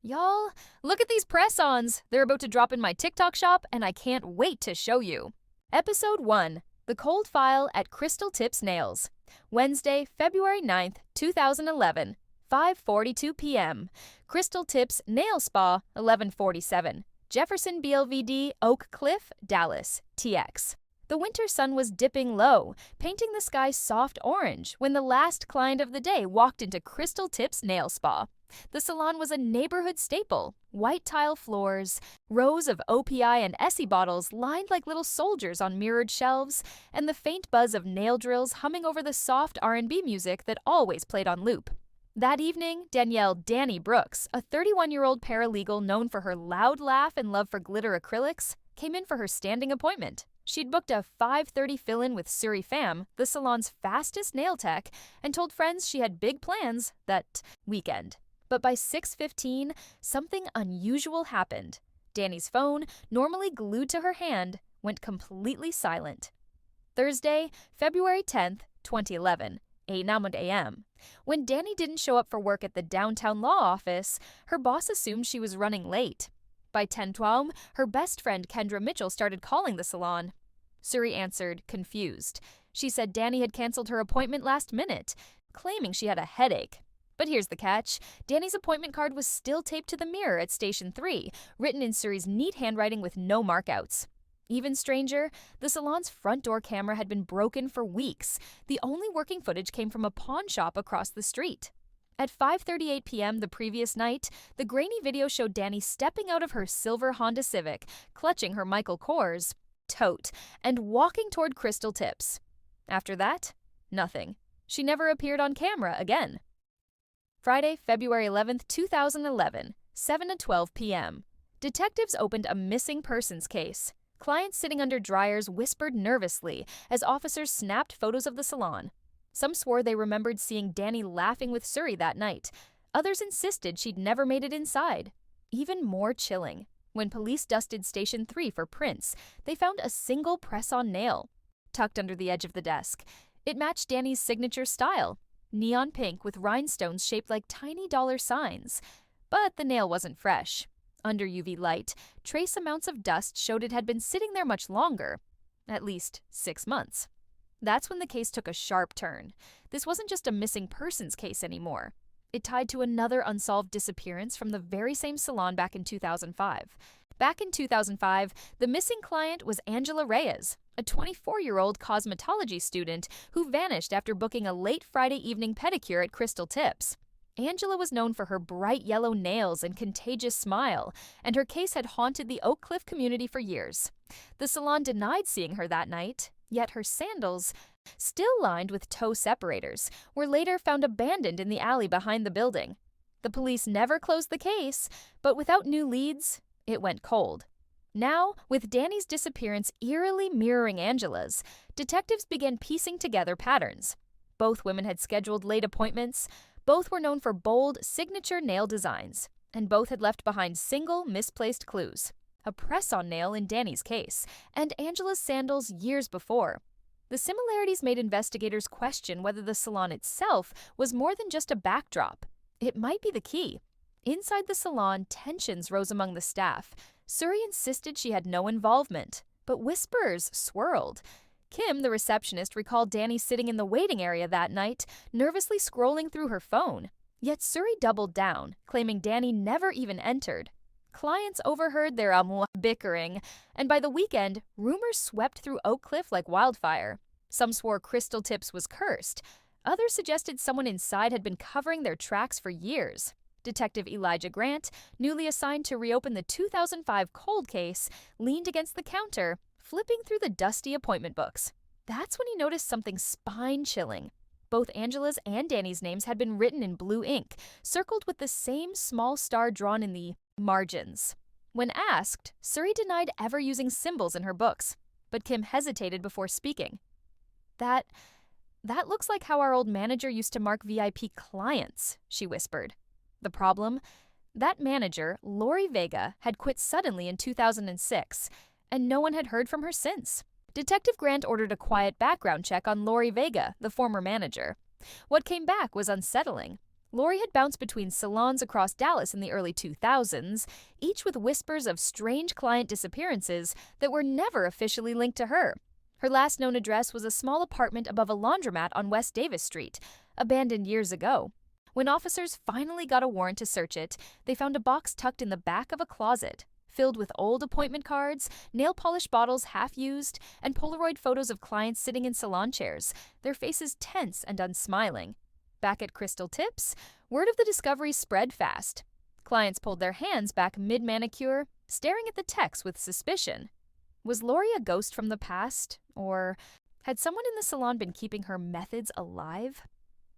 Y'all, look at these press-ons. They're about to drop in my TikTok shop, and I can't wait to show you. Episode 1. The Cold File at Crystal Tips Nails. Wednesday, February 9th, 2011. 5:42 p.m. Crystal Tips Nail Spa, 1147. Jefferson BLVD, Oak Cliff, Dallas, TX. The winter sun was dipping low, painting the sky soft orange when the last client of the day walked into Crystal Tips Nail Spa. The salon was a neighborhood staple. White tile floors, rows of OPI and Essie bottles lined like little soldiers on mirrored shelves, and the faint buzz of nail drills humming over the soft R&B music that always played on loop. That evening, Danielle "Danny" Brooks, a 31-year-old paralegal known for her loud laugh and love for glitter acrylics, came in for her standing appointment. She'd booked a 5:30 fill-in with Suri Pham, the salon's fastest nail tech, and told friends she had big plans that weekend. But by 6:15, something unusual happened. Danny's phone, normally glued to her hand, went completely silent. Thursday, February 10th, 2011, 8 a.m. When Danny didn't show up for work at the downtown law office, her boss assumed she was running late. By 10:12, her best friend Kendra Mitchell started calling the salon. Suri answered, confused. She said Danny had canceled her appointment last minute, claiming she had a headache. But here's the catch. Danny's appointment card was still taped to the mirror at Station 3, written in Suri's neat handwriting with no markouts. Even stranger, the salon's front door camera had been broken for weeks. The only working footage came from a pawn shop across the street. At 5:38 p.m. the previous night, the grainy video showed Danny stepping out of her silver Honda Civic, clutching her Michael Kors tote, and walking toward Crystal Tips. After that, nothing. She never appeared on camera again. Friday, February 11th, 2011, 7:12 p.m. Detectives opened a missing persons case. Clients sitting under dryers whispered nervously as officers snapped photos of the salon. Some swore they remembered seeing Danny laughing with Suri that night. Others insisted she'd never made it inside. Even more chilling, when police dusted Station 3 for prints, they found a single press-on nail tucked under the edge of the desk. It matched Danny's signature style, neon pink with rhinestones shaped like tiny dollar signs. But the nail wasn't fresh. Under UV light, trace amounts of dust showed it had been sitting there much longer, at least 6 months. That's when the case took a sharp turn. This wasn't just a missing persons case anymore. It tied to another unsolved disappearance from the very same salon back in 2005. Back in 2005, the missing client was Angela Reyes, a 24-year-old cosmetology student who vanished after booking a late Friday evening pedicure at Crystal Tips. Angela was known for her bright yellow nails and contagious smile, and her case had haunted the Oak Cliff community for years. The salon denied seeing her that night, yet her sandals, still lined with toe separators, were later found abandoned in the alley behind the building. The police never closed the case, but without new leads, it went cold. Now, with Danny's disappearance eerily mirroring Angela's, detectives began piecing together patterns. Both women had scheduled late appointments, both were known for bold, signature nail designs, and both had left behind single, misplaced clues. A press-on nail in Danny's case, and Angela's sandals years before. The similarities made investigators question whether the salon itself was more than just a backdrop. It might be the key. Inside the salon, tensions rose among the staff. Suri insisted she had no involvement, but whispers swirled. Kim, the receptionist, recalled Danny sitting in the waiting area that night, nervously scrolling through her phone. Yet Suri doubled down, claiming Danny never even entered. Clients overheard their bickering, and by the weekend, rumors swept through Oak Cliff like wildfire. Some swore Crystal Tips was cursed. Others suggested someone inside had been covering their tracks for years. Detective Elijah Grant, newly assigned to reopen the 2005 cold case, leaned against the counter, flipping through the dusty appointment books. That's when he noticed something spine-chilling. Both Angela's and Danny's names had been written in blue ink, circled with the same small star drawn in the margins. When asked, Suri denied ever using symbols in her books, but Kim hesitated before speaking. That looks like how our old manager used to mark VIP clients, she whispered. The problem? That manager, Lori Vega, had quit suddenly in 2006, and no one had heard from her since. Detective Grant ordered a quiet background check on Lori Vega, the former manager. What came back was unsettling. Lori had bounced between salons across Dallas in the early 2000s, each with whispers of strange client disappearances that were never officially linked to her. Her last known address was a small apartment above a laundromat on West Davis Street, abandoned years ago. When officers finally got a warrant to search it, they found a box tucked in the back of a closet, filled with old appointment cards, nail polish bottles half-used, and Polaroid photos of clients sitting in salon chairs, their faces tense and unsmiling. Back at Crystal Tips, word of the discovery spread fast. Clients pulled their hands back mid-manicure, staring at the text with suspicion. Was Lori a ghost from the past? Or had someone in the salon been keeping her methods alive?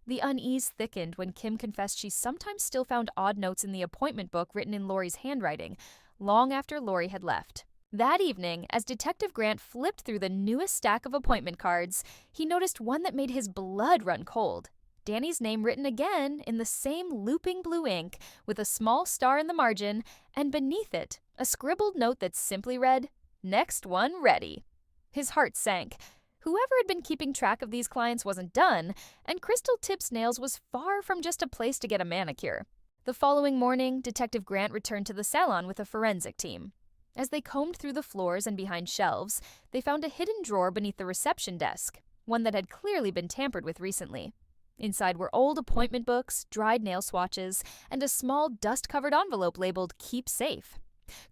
The unease thickened when Kim confessed she sometimes still found odd notes in the appointment book written in Lori's handwriting, long after Lori had left. That evening, as Detective Grant flipped through the newest stack of appointment cards, he noticed one that made his blood run cold. Danny's name written again in the same looping blue ink, with a small star in the margin, and beneath it, a scribbled note that simply read, "Next one ready." His heart sank. Whoever had been keeping track of these clients wasn't done, and Crystal Tips Nails was far from just a place to get a manicure. The following morning, Detective Grant returned to the salon with a forensic team. As they combed through the floors and behind shelves, they found a hidden drawer beneath the reception desk, one that had clearly been tampered with recently. Inside were old appointment books, dried nail swatches, and a small dust-covered envelope labeled "Keep Safe."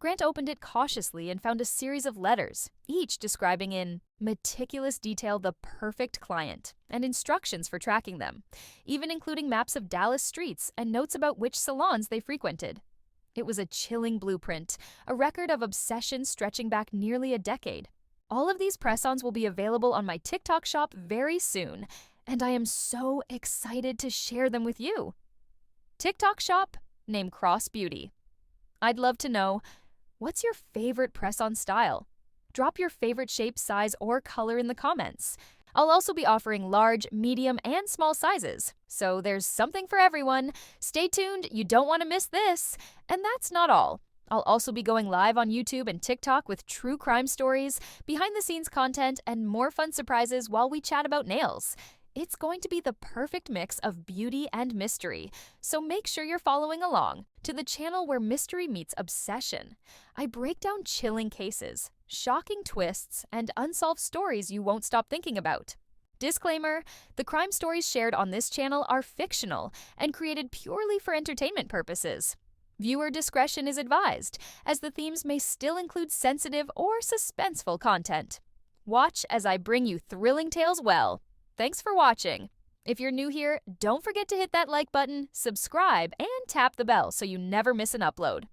Grant opened it cautiously and found a series of letters, each describing in meticulous detail the perfect client, and instructions for tracking them, even including maps of Dallas streets and notes about which salons they frequented. It was a chilling blueprint, a record of obsession stretching back nearly a decade. All of these press-ons will be available on my TikTok shop very soon, and I am so excited to share them with you. TikTok shop, name Cross Beauty. I'd love to know, what's your favorite press-on style? Drop your favorite shape, size, or color in the comments. I'll also be offering large, medium, and small sizes, so there's something for everyone. Stay tuned, you don't want to miss this. And that's not all. I'll also be going live on YouTube and TikTok with true crime stories, behind-the-scenes content, and more fun surprises while we chat about nails. It's going to be the perfect mix of beauty and mystery, so make sure you're following along to the channel where mystery meets obsession. I break down chilling cases, shocking twists, and unsolved stories you won't stop thinking about. Disclaimer, the crime stories shared on this channel are fictional and created purely for entertainment purposes. Viewer discretion is advised, as the themes may still include sensitive or suspenseful content. Watch as I bring you thrilling tales well. Thanks for watching. If you're new here, don't forget to hit that like button, subscribe, and tap the bell so you never miss an upload.